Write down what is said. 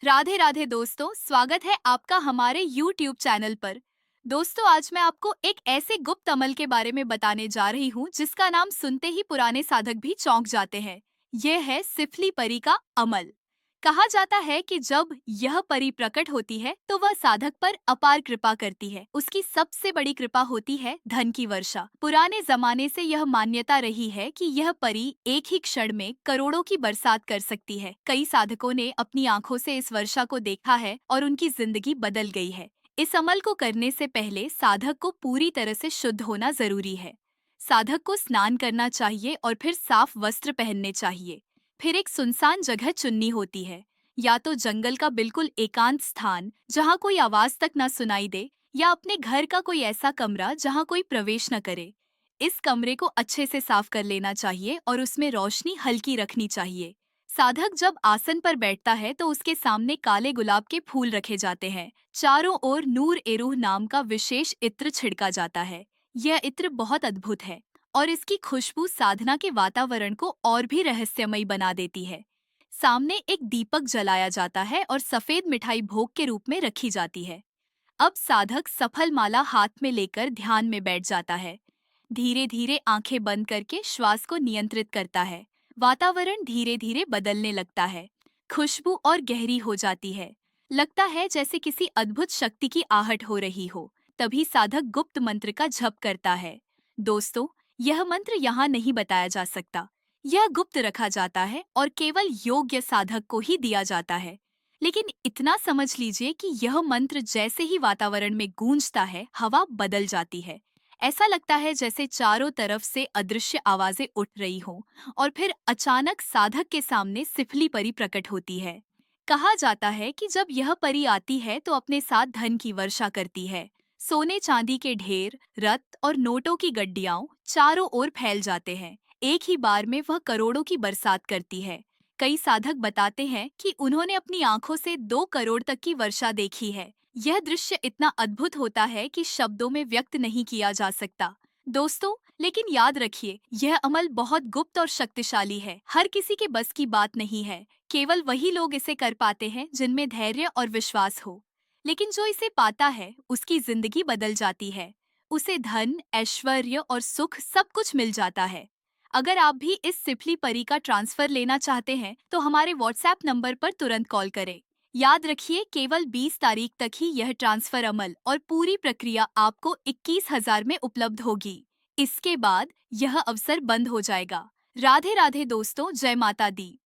राधे राधे दोस्तों, स्वागत है आपका हमारे YouTube चैनल पर। दोस्तों, आज मैं आपको एक ऐसे गुप्त अमल के बारे में बताने जा रही हूँ जिसका नाम सुनते ही पुराने साधक भी चौंक जाते हैं। यह है सिफली परी का अमल। कहा जाता है कि जब यह परी प्रकट होती है तो वह साधक पर अपार कृपा करती है। उसकी सबसे बड़ी कृपा होती है धन की वर्षा। पुराने जमाने से यह मान्यता रही है कि यह परी एक ही क्षण में करोड़ों की बरसात कर सकती है। कई साधकों ने अपनी आंखों से इस वर्षा को देखा है और उनकी जिंदगी बदल गई है। इस अमल को करने से पहले साधक को पूरी तरह से शुद्ध होना जरूरी है। साधक को स्नान करना चाहिए और फिर साफ वस्त्र पहनने चाहिए। फिर एक सुनसान जगह चुननी होती है, या तो जंगल का बिल्कुल एकांत स्थान जहाँ कोई आवाज तक न सुनाई दे, या अपने घर का कोई ऐसा कमरा जहाँ कोई प्रवेश न करे। इस कमरे को अच्छे से साफ कर लेना चाहिए और उसमें रोशनी हल्की रखनी चाहिए। साधक जब आसन पर बैठता है तो उसके सामने काले गुलाब के फूल रखे जाते हैं। चारों ओर नूर एरूह नाम का विशेष इत्र छिड़का जाता है। यह इत्र बहुत अद्भुत है और इसकी खुशबू साधना के वातावरण को और भी रहस्यमयी बना देती है। सामने एक दीपक जलाया जाता है और सफेद मिठाई भोग के रूप में रखी जाती है। अब साधक सफल माला हाथ में लेकर ध्यान में बैठ जाता है। धीरे धीरे आंखें बंद करके श्वास को नियंत्रित करता है। वातावरण धीरे धीरे बदलने लगता है। खुशबू और गहरी हो जाती है। लगता है जैसे किसी अद्भुत शक्ति की आहट हो रही हो। तभी साधक गुप्त मंत्र का जप करता है। दोस्तों, यह मंत्र यहाँ नहीं बताया जा सकता। यह गुप्त रखा जाता है और केवल योग्य साधक को ही दिया जाता है। लेकिन इतना समझ लीजिए कि यह मंत्र जैसे ही वातावरण में गूंजता है, हवा बदल जाती है। ऐसा लगता है जैसे चारों तरफ से अदृश्य आवाजें उठ रही हों और फिर अचानक साधक के सामने सिफली परी प्रकट होती है। कहा जाता है कि जब यह परी आती है तो अपने साथ धन की वर्षा करती है। सोने चांदी के ढेर, रत्न और नोटों की गड्डियां चारों ओर फैल जाते हैं। एक ही बार में वह करोड़ों की बरसात करती है। कई साधक बताते हैं कि उन्होंने अपनी आंखों से 2 करोड़ तक की वर्षा देखी है। यह दृश्य इतना अद्भुत होता है कि शब्दों में व्यक्त नहीं किया जा सकता। दोस्तों, लेकिन याद रखिए, यह अमल बहुत गुप्त और शक्तिशाली है। हर किसी के बस की बात नहीं है। केवल वही लोग इसे कर पाते हैं जिनमें धैर्य और विश्वास हो। लेकिन जो इसे पाता है, उसकी जिंदगी बदल जाती है। उसे धन, ऐश्वर्य और सुख सब कुछ मिल जाता है। अगर आप भी इस सिफली परी का ट्रांसफर लेना चाहते हैं तो हमारे व्हाट्सएप नंबर पर तुरंत कॉल करें। याद रखिए, केवल 20 तारीख तक ही यह ट्रांसफर अमल और पूरी प्रक्रिया आपको 21,000 में उपलब्ध होगी। इसके बाद यह अवसर बंद हो जाएगा। राधे राधे दोस्तों, जय माता दी।